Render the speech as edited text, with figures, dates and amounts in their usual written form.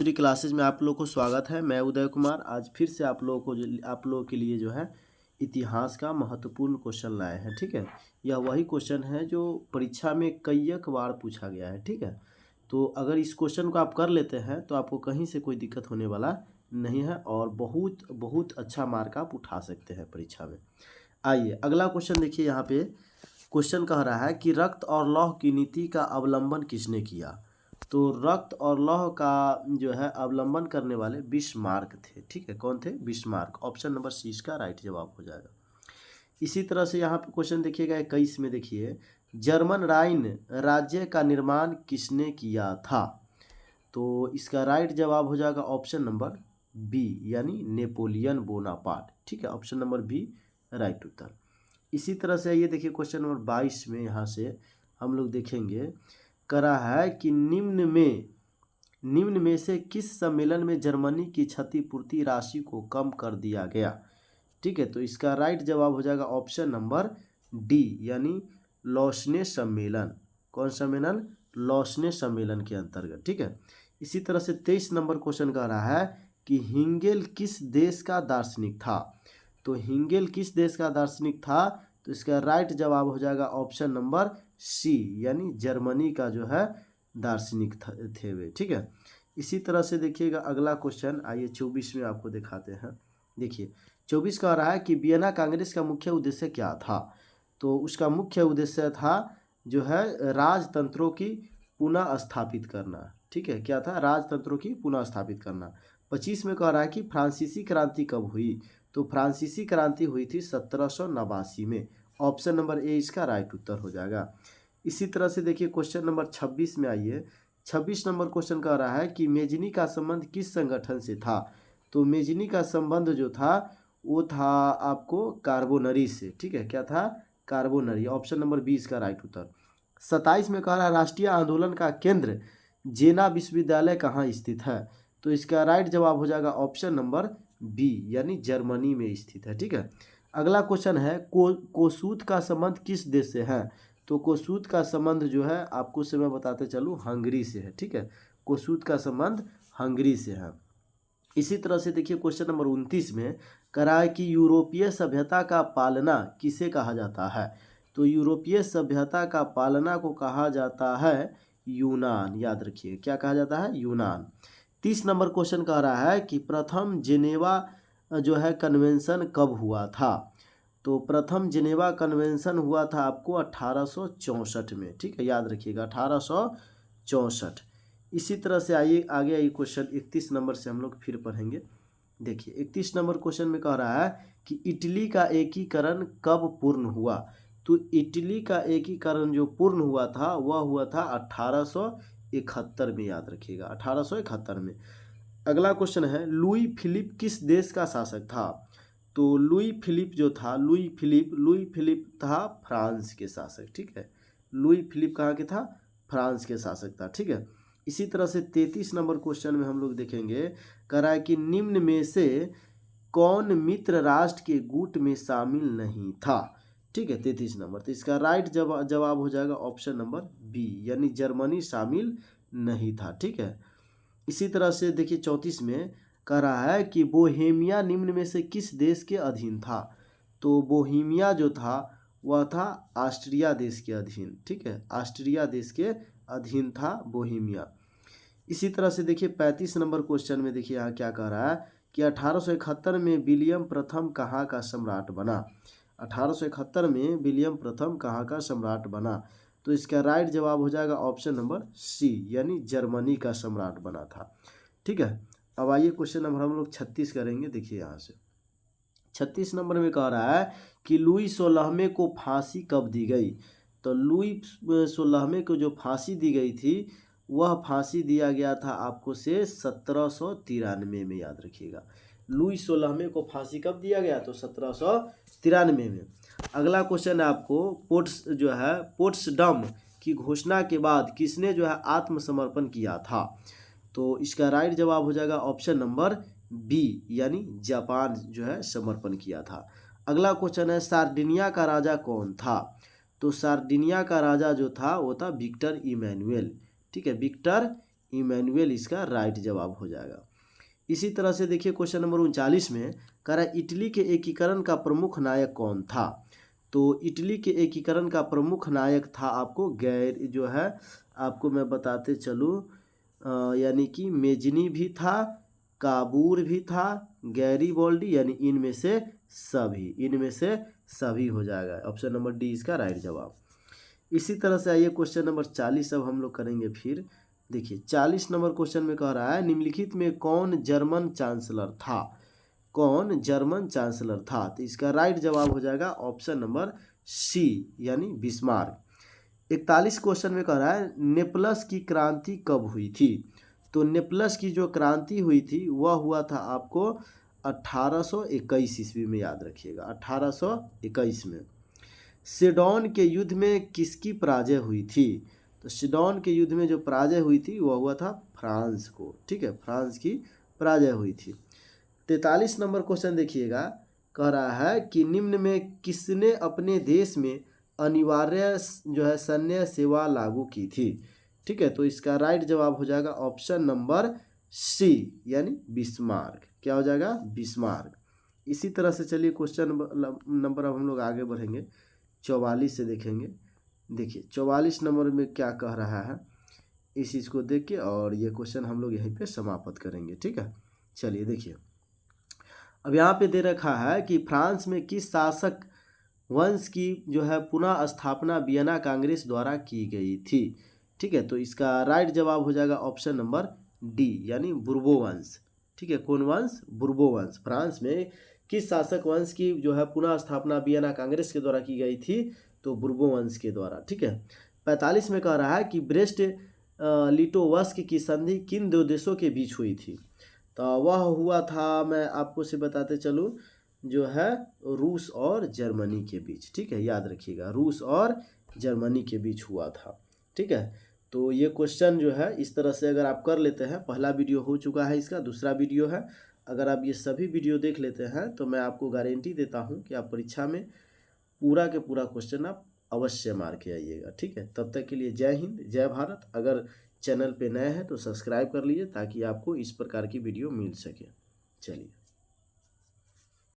दूसरी क्लासेज में आप लोगों को स्वागत है। मैं उदय कुमार आज फिर से आप लोगों के लिए जो है इतिहास का महत्वपूर्ण क्वेश्चन लाए हैं। ठीक है, यह वही क्वेश्चन है जो परीक्षा में कईक बार पूछा गया है। ठीक है, तो अगर इस क्वेश्चन को आप कर लेते हैं तो आपको कहीं से कोई दिक्कत होने वाला नहीं है और बहुत बहुत अच्छा मार्क आप उठा सकते हैं परीक्षा में। आइए अगला क्वेश्चन देखिए। यहाँ पे क्वेश्चन कह रहा है कि रक्त और लौह की नीति का अवलंबन किसने किया। तो रक्त और लौह का जो है अवलंबन करने वाले बिस्मार्क थे। ठीक है, कौन थे? बिस्मार्क। ऑप्शन नंबर सी इसका राइट जवाब हो जाएगा। इसी तरह से यहाँ पे क्वेश्चन देखिएगा 21 में। देखिए, जर्मन राइन राज्य का निर्माण किसने किया था। तो इसका राइट जवाब हो जाएगा ऑप्शन नंबर बी, यानी नेपोलियन बोनापार्ट। ठीक है, ऑप्शन नंबर बी राइट उत्तर। इसी तरह से ये देखिए क्वेश्चन नंबर 22 में यहाँ से हम लोग देखेंगे, करा है कि निम्न में से किस सम्मेलन में जर्मनी की क्षतिपूर्ति राशि को कम कर दिया गया। ठीक है, तो इसका राइट जवाब हो जाएगा ऑप्शन नंबर डी, यानी लौसने सम्मेलन। कौन सम्मेलन? लौसने सम्मेलन के अंतर्गत। ठीक है, इसी तरह से 23 नंबर क्वेश्चन कह रहा है कि हिंगेल किस देश का दार्शनिक था। तो हिंगेल किस देश का दार्शनिक था, तो इसका राइट जवाब हो जाएगा ऑप्शन नंबर सी, यानी जर्मनी का जो है दार्शनिक थे वे। ठीक है, इसी तरह से देखिएगा अगला क्वेश्चन। आइए 24 में आपको दिखाते हैं। देखिए 24 कह रहा है कि वियना कांग्रेस का मुख्य उद्देश्य क्या था। तो उसका मुख्य उद्देश्य था जो है राजतंत्रों की पुनः स्थापित करना। ठीक है, क्या था? राजतंत्रों की पुनः स्थापित करना। 25 में कह रहा है कि फ्रांसीसी क्रांति कब हुई। तो फ्रांसीसी क्रांति हुई थी 1789 में। ऑप्शन नंबर ए इसका राइट उत्तर हो जाएगा। इसी तरह से देखिए क्वेश्चन नंबर 26 में आइए। 26 नंबर क्वेश्चन कह रहा है कि मेजनी का संबंध किस संगठन से था। तो मेजनी का संबंध जो था वो था आपको कार्बोनरी से। ठीक है, क्या था? कार्बोनरी। ऑप्शन नंबर 20 का राइट उत्तर। 27 में कह रहा है राष्ट्रीय आंदोलन का केंद्र जेना विश्वविद्यालय कहाँ स्थित है। तो इसका राइट जवाब हो जाएगा ऑप्शन नंबर बी, यानी जर्मनी में स्थित है। ठीक है, अगला क्वेश्चन है कोसूत का संबंध किस देश से है। तो कोसूत का संबंध जो है आपको से मैं बताते चलूँ हंगरी से है। ठीक है, कोसूत का संबंध हंगरी से है। इसी तरह से देखिए क्वेश्चन नंबर 29 में करा है कि यूरोपीय सभ्यता का पालना किसे कहा जाता है। तो यूरोपीय सभ्यता का पालना को कहा जाता है यूनान। याद रखिए, क्या कहा जाता है? यूनान। 30 नंबर क्वेश्चन कह रहा है कि प्रथम जेनेवा जो है कन्वेंशन कब हुआ था। तो प्रथम जिनेवा कन्वेंशन हुआ था आपको 1864 में। ठीक है, याद रखिएगा 1864। इसी तरह से आइए आगे आइए क्वेश्चन 31 नंबर से हम लोग फिर पढ़ेंगे। देखिए 31 नंबर क्वेश्चन में कह रहा है कि इटली का एकीकरण कब पूर्ण हुआ। तो इटली का एकीकरण जो पूर्ण हुआ था वह हुआ था 1871 में। याद रखिएगा 1871 में। अगला क्वेश्चन है लुई फिलिप किस देश का शासक था। तो लुई फिलिप जो था लुई फिलिप था फ्रांस के शासक। ठीक है, लुई फिलिप कहाँ के था? फ्रांस के शासक था। ठीक है, इसी तरह से 33 नंबर क्वेश्चन में हम लोग देखेंगे, कह रहा है कि निम्न में से कौन मित्र राष्ट्र के गुट में शामिल नहीं था। ठीक है, 33 नंबर। तो इसका राइट जवाब हो जाएगा ऑप्शन नंबर बी, यानी जर्मनी शामिल नहीं था। ठीक है, इसी तरह से देखिए 34 में कह रहा है कि बोहेमिया निम्न में से किस देश के अधीन था। तो बोहेमिया जो था वह था ऑस्ट्रिया देश के अधीन। ठीक है, ऑस्ट्रिया देश के अधीन था बोहेमिया। इसी तरह से देखिए 35 नंबर क्वेश्चन में देखिए यहाँ क्या कह रहा है कि 1871 में विलियम प्रथम कहाँ का सम्राट बना। 1871 में विलियम प्रथम कहाँ का सम्राट बना। तो इसका राइट जवाब हो जाएगा ऑप्शन नंबर सी, यानी जर्मनी का सम्राट बना था। ठीक है, अब आइए क्वेश्चन नंबर हम लोग 36 करेंगे। देखिए यहाँ से 36 नंबर में कह रहा है कि लुई 16वें को फांसी कब दी गई। तो लुई 16वें को जो फांसी दी गई थी वह फांसी दिया गया था आपको से 1793 में। याद रखिएगा लुई 16वें को फांसी कब दिया गया, तो 1793 में। अगला क्वेश्चन है आपको पोट्सडम की घोषणा के बाद किसने जो है आत्मसमर्पण किया था। तो इसका राइट जवाब हो जाएगा ऑप्शन नंबर बी, यानी जापान जो है समर्पण किया था। अगला क्वेश्चन है सार्डिनिया का राजा कौन था। तो सार्डिनिया का राजा जो था वो था विक्टर इमैनुअल। ठीक है, विक्टर इमैनुअल इसका राइट जवाब हो जाएगा। इसी तरह से देखिए क्वेश्चन नंबर 39 में कह रहा है इटली के एकीकरण का प्रमुख नायक कौन था। तो इटली के एकीकरण का प्रमुख नायक था आपको जो है आपको मैं बताते चलूँ, यानी कि मेजनी भी था, काबूर भी था, गैरीबॉल्डी, यानी इनमें से सभी हो जाएगा। ऑप्शन नंबर डी इसका राइट जवाब। इसी तरह से आइए क्वेश्चन नंबर 40 अब हम लोग करेंगे फिर। देखिए 40 नंबर क्वेश्चन में कह रहा है निम्नलिखित में कौन जर्मन चांसलर था। तो इसका राइट जवाब हो जाएगा ऑप्शन नंबर सी यानी बिस्मार्क। 41 क्वेश्चन में कह रहा है नेपलस की क्रांति कब हुई थी। तो नेपलस की जो क्रांति हुई थी वह हुआ था आपको 1821 ईस्वी में, याद रखिएगा 1821 में। सिडोन के युद्ध में किसकी पराजय हुई थी। तो सिडोन के युद्ध में जो पराजय हुई थी वह हुआ था फ्रांस को, ठीक है, फ्रांस की पराजय हुई थी। 43 नंबर क्वेश्चन देखिएगा, कह रहा है कि निम्न में किसने अपने देश में अनिवार्य जो है सैन्य सेवा लागू की थी। ठीक है, तो इसका राइट जवाब हो जाएगा ऑप्शन नंबर सी यानी बिस्मार्क। क्या हो जाएगा, बिस्मार्क। इसी तरह से चलिए क्वेश्चन नंबर अब हम लोग आगे बढ़ेंगे 44 से देखेंगे। देखिए 44 नंबर में क्या कह रहा है इस चीज़ को देख के और ये क्वेश्चन हम लोग यहीं पे समाप्त करेंगे। ठीक है, चलिए देखिए अब यहाँ पे दे रखा है कि फ्रांस में किस शासक वंश की जो है पुनः स्थापना वियना कांग्रेस द्वारा की गई थी। ठीक है, तो इसका राइट जवाब हो जाएगा ऑप्शन नंबर डी यानी बुर्बो वंश। ठीक है, कौन वंश, बुर्बो वंश। फ्रांस में किस शासक वंश की जो है पुनः स्थापना वियना कांग्रेस के द्वारा की गई थी, तो बुर्बो वंश के द्वारा। ठीक है, 45 में कह रहा है कि ब्रेस्ट लिटोवस्क की संधि किन दो देशों के बीच हुई थी। तो वह हुआ था, मैं आपको से बताते चलूँ, जो है रूस और जर्मनी के बीच। ठीक है, याद रखिएगा रूस और जर्मनी के बीच हुआ था। ठीक है, तो ये क्वेश्चन जो है इस तरह से अगर आप कर लेते हैं, पहला वीडियो हो चुका है, इसका दूसरा वीडियो है, अगर आप ये सभी वीडियो देख लेते हैं तो मैं आपको गारंटी देता हूँ कि आप परीक्षा में पूरा के पूरा क्वेश्चन आप अवश्य मार के आइएगा। ठीक है, तब तक के लिए जय हिंद, जय भारत। अगर चैनल पे नए हैं तो सब्सक्राइब कर लीजिए ताकि आपको इस प्रकार की वीडियो मिल सके। चलिए।